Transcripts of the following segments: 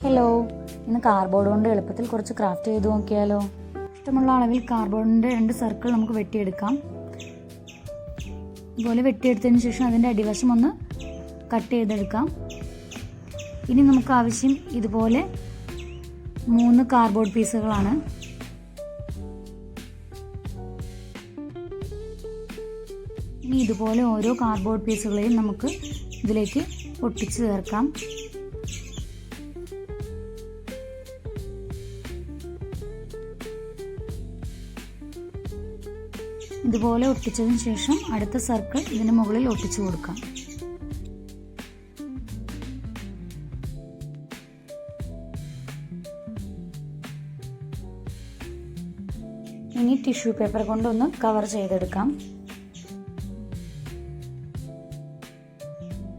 Hello, ഇന്ന് cardboard കൊണ്ട് എളുപ്പത്തിൽ കുറച്ച് ക്രാഫ്റ്റ് ചെയ്ത് നോക്കിയാലോ. ഇഷ്ടമുള്ള അളവിൽ കാർഡ്ബോർഡിൻ്റെ 2 സർക്കിൾ നമുക്ക് വെട്ടിയെടുക്കാം. ഇതുപോലെ വെട്ടിയെടുത്തതിന് ശേഷം അതിൻ്റെ അടിവശം ഒന്ന് കട്ട് ചെയ്തെടുക്കാം. ഇനി നമുക്ക് ആവശ്യം ഇതുപോലെ 3 കാർഡ്ബോർഡ് പീസുകളാണ്. ഇനി ഇതുപോലെ ഓരോ കാർഡ്ബോർഡ് പീസുകളെയും നമുക്ക് ഇതിലേക്ക് ഒട്ടിച്ച് ചേർക്കാം. ഇതുപോലെ ഒട്ടിച്ചതിന് ശേഷം അടുത്ത സർക്കിൾ ഇതിന് മുകളിൽ ഒട്ടിച്ചു കൊടുക്കാം. ഇനി ടിഷ്യൂ പേപ്പർ കൊണ്ടൊന്ന് കവർ ചെയ്തെടുക്കാം.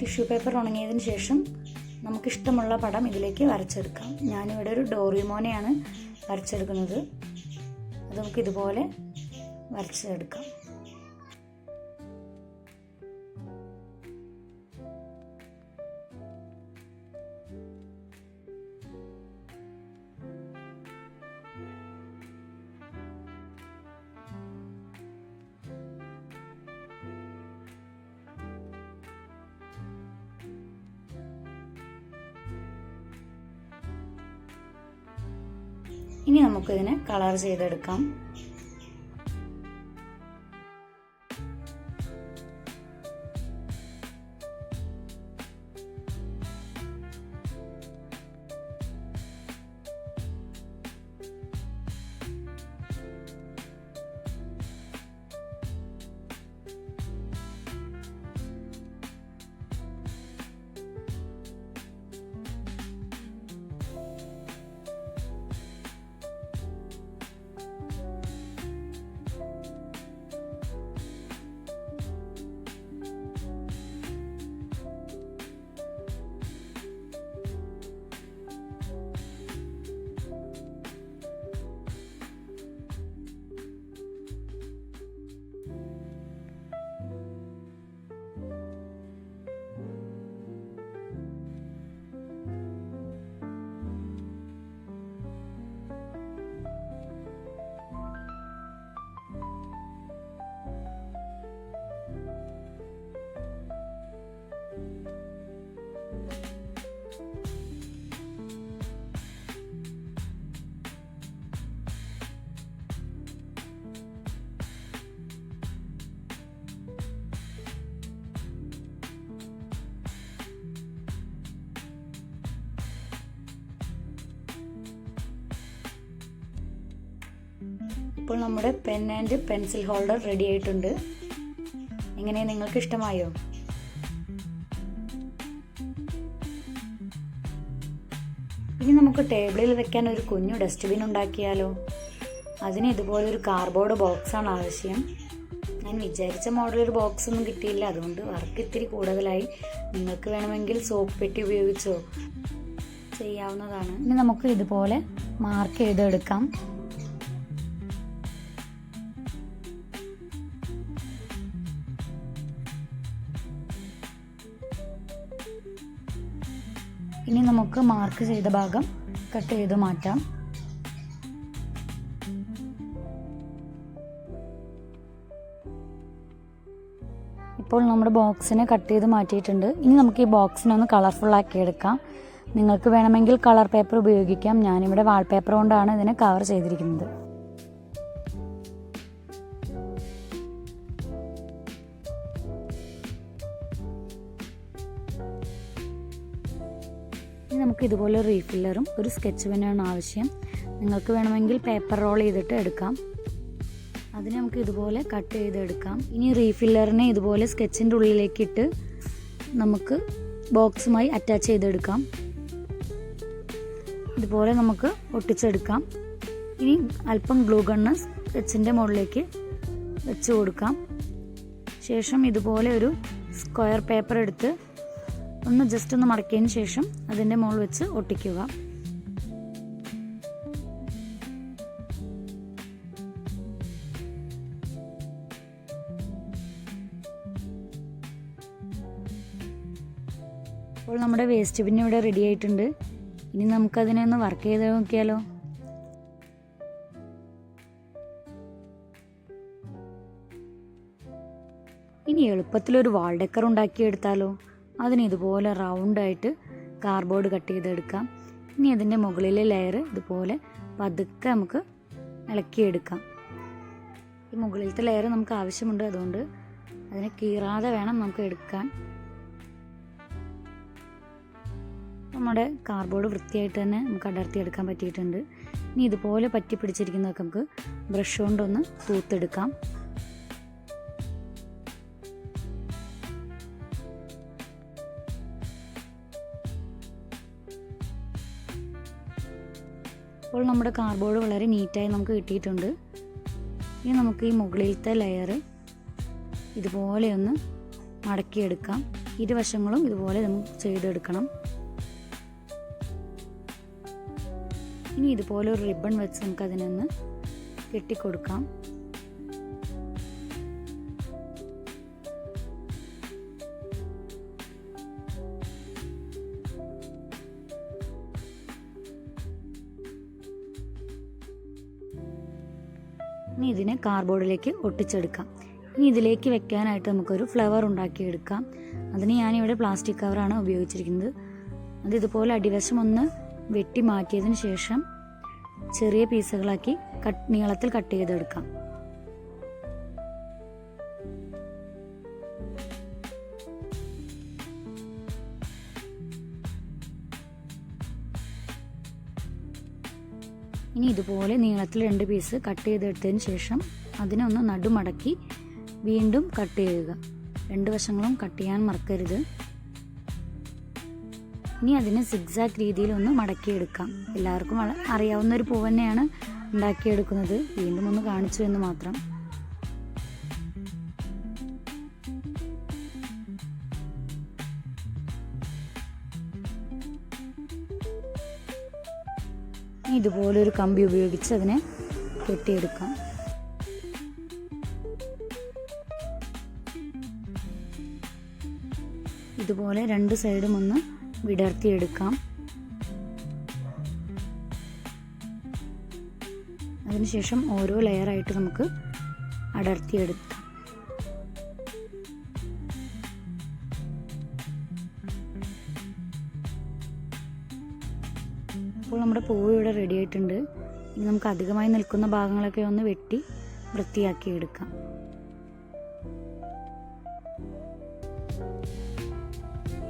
ടിഷ്യൂ പേപ്പർ ഉണങ്ങിയതിന് ശേഷം നമുക്കിഷ്ടമുള്ള പടം ഇതിലേക്ക് വരച്ചെടുക്കാം. ഞാനിവിടെ ഒരു ഡോറിമോനെയാണ് വരച്ചെടുക്കുന്നത്. അത് നമുക്ക് ഇതുപോലെ വരച്ചെടുക്കാം. ഇനി നമുക്കിതിനെ കളർ ചെയ്തെടുക്കാം. ഇപ്പോൾ നമ്മുടെ pen and pencil holder ready ആയിട്ടുണ്ട്. എങ്ങനെ, നിങ്ങൾക്ക് ഇഷ്ടമായോ? ഇനി നമുക്ക് ടേബിളിൽ വെക്കാൻ ഒരു കുഞ്ഞു ഡസ്റ്റ്ബിൻ ഉണ്ടാക്കിയാലോ. അതിന് ഇതുപോലെ ഒരു കാർഡ്ബോർഡ് ബോക്സാണ് ആവശ്യം. ഞാൻ വിചാരിച്ച മോഡൽ ഒരു ബോക്സ് ഒന്നും കിട്ടിയില്ല, അതുകൊണ്ട് വർക്ക് ഇത്തിരി കൂടുതലായി. നിങ്ങൾക്ക് വേണമെങ്കിൽ സോപ്പ് പെട്ടി ഉപയോഗിച്ചോ ചെയ്യാവുന്നതാണ്. ഇനി നമുക്ക് ഇതുപോലെ മാർക്ക് ചെയ്തെടുക്കാം. ഇനി നമുക്ക് മാർക്ക് ചെയ്ത ഭാഗം കട്ട് ചെയ്ത് മാറ്റാം. ഇപ്പോൾ നമ്മുടെ ബോക്സിനെ കട്ട് ചെയ്ത് മാറ്റിയിട്ടുണ്ട്. ഇനി നമുക്ക് ഈ ബോക്സിനെ ഒന്ന് കളർഫുൾ ആക്കി എടുക്കാം. നിങ്ങൾക്ക് വേണമെങ്കിൽ കളർ പേപ്പർ ഉപയോഗിക്കാം. ഞാനിവിടെ വാൾപേപ്പർ കൊണ്ടാണ് ഇതിനെ കവർ ചെയ്തിരിക്കുന്നത്. നമുക്ക് ഇതുപോലെ റീഫില്ലറും ഒരു സ്കെച്ച് പെന്നാണ് ആവശ്യം. നിങ്ങൾക്ക് വേണമെങ്കിൽ പേപ്പർ റോൾ ചെയ്തിട്ട് എടുക്കാം. അതിനെ നമുക്ക് ഇതുപോലെ കട്ട് ചെയ്തെടുക്കാം. ഇനി റീഫില്ലറിനെ ഇതുപോലെ സ്കെച്ചിൻ്റെ ഉള്ളിലേക്ക് ഇട്ട് നമുക്ക് ബോക്സുമായി അറ്റാച്ച് ചെയ്തെടുക്കാം. ഇതുപോലെ നമുക്ക് ഒട്ടിച്ചെടുക്കാം. ഇനി അല്പം ഗ്ലൂ ഗണ്ണ് സ്കെച്ചിൻ്റെ മുകളിലേക്ക് വെച്ച് കൊടുക്കാം. ശേഷം ഇതുപോലെ ഒരു സ്ക്വയർ പേപ്പർ എടുത്ത് ജസ്റ്റ് ഒന്ന് മടക്കിയതിന് ശേഷം അതിൻ്റെ മുകളിൽ വെച്ച് ഒട്ടിക്കുക. അപ്പോൾ നമ്മുടെ വേസ്റ്റ് ബിൻ ഇവിടെ റെഡി ആയിട്ടുണ്ട്. ഇനി നമുക്കതിനെ ഒന്ന് വർക്ക് ചെയ്ത് നോക്കിയാലോ. ഇനി എളുപ്പത്തിലൊരു വാൾ ഡെക്കർ ഉണ്ടാക്കിയെടുത്താലോ. അതിന് ഇതുപോലെ റൗണ്ടായിട്ട് കാർഡ്ബോർഡ് കട്ട് ചെയ്തെടുക്കാം. ഇനി അതിൻ്റെ മുകളിലെ ലെയർ ഇതുപോലെ പതുക്കെ നമുക്ക് ഇളക്കിയെടുക്കാം. ഈ മുകളിലത്തെ ലെയർ നമുക്ക് ആവശ്യമുണ്ട്, അതുകൊണ്ട് അതിനെ കീറാതെ വേണം നമുക്ക് എടുക്കാൻ. നമ്മുടെ കാർഡ്ബോർഡ് വൃത്തിയായിട്ട് തന്നെ നമുക്ക് അടർത്തിയെടുക്കാൻ പറ്റിയിട്ടുണ്ട്. ഇനി ഇതുപോലെ പറ്റി പിടിച്ചിരിക്കുന്നതൊക്കെ നമുക്ക് ബ്രഷ് കൊണ്ടൊന്ന് തൂത്തെടുക്കാം. അപ്പോൾ നമ്മുടെ കാർഡ്ബോർഡ് വളരെ നീറ്റായി നമുക്ക് കിട്ടിയിട്ടുണ്ട്. ഇനി നമുക്ക് ഈ മുകളിലത്തെ ലെയർ ഇതുപോലെ ഒന്ന് മടക്കിയെടുക്കാം. ഇരുവശങ്ങളും ഇതുപോലെ നമുക്ക് ചെയ്തെടുക്കണം. ഇനി ഇതുപോലെ ഒരു റിബൺ വെച്ച് നമുക്ക് അതിനൊന്ന് കെട്ടിക്കൊടുക്കാം. ഇനി ഇതിനെ കാർഡ്ബോർഡിലേക്ക് ഒട്ടിച്ചെടുക്കാം. ഇനി ഇതിലേക്ക് വെക്കാനായിട്ട് നമുക്കൊരു ഫ്ലവർ ഉണ്ടാക്കിയെടുക്കാം. അതിന് ഞാനിവിടെ പ്ലാസ്റ്റിക് കവറാണ് ഉപയോഗിച്ചിരിക്കുന്നത്. അത് ഇതുപോലെ അടിവശം ഒന്ന് വെട്ടി മാറ്റിയതിന് ശേഷം ചെറിയ പീസുകളാക്കി നീളത്തിൽ കട്ട് ചെയ്തെടുക്കാം. ഇനി ഇതുപോലെ നീളത്തിൽ 2 പീസ് കട്ട് ചെയ്തെടുത്തതിന് ശേഷം അതിനെ ഒന്ന് നടുമടക്കി വീണ്ടും കട്ട് ചെയ്യുക. 2 വശങ്ങളും കട്ട് ചെയ്യാൻ മറക്കരുത്. ഇനി അതിനെ സിഗ്സാഗ് രീതിയിൽ ഒന്ന് മടക്കിയെടുക്കാം. എല്ലാവർക്കും അറിയാവുന്ന ഒരു പൂവ് തന്നെയാണ് ഉണ്ടാക്കിയെടുക്കുന്നത്. വീണ്ടും ഒന്ന് കാണിച്ചു എന്ന് മാത്രം. ഇതുപോലെ ഒരു കമ്പി ഉപയോഗിച്ച് അതിനെ കെട്ടിയെടുക്കാം. ഇതുപോലെ 2 സൈഡും ഒന്ന് വിടർത്തിയെടുക്കാം. അതിനുശേഷം ഓരോ ലെയറായിട്ട് നമുക്ക് അടർത്തിയെടുക്കാം. അപ്പോൾ നമ്മുടെ പൂവ് ഇവിടെ റെഡി ആയിട്ടുണ്ട്. ഇനി നമുക്ക് അധികമായി നിൽക്കുന്ന ഭാഗങ്ങളൊക്കെ ഒന്ന് വെട്ടി വൃത്തിയാക്കി എടുക്കാം.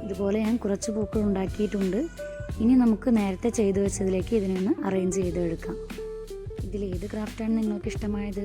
ഇതുപോലെ ഞാൻ കുറച്ച് പൂക്കൾ ഉണ്ടാക്കിയിട്ടുണ്ട്. ഇനി നമുക്ക് നേരത്തെ ചെയ്തു വെച്ചതിലേക്ക് ഇതിനെ ഒന്ന് അറേഞ്ച് ചെയ്തെടുക്കാം. ഇതിലേത് ക്രാഫ്റ്റാണ് നിങ്ങൾക്ക് ഇഷ്ടമായത്?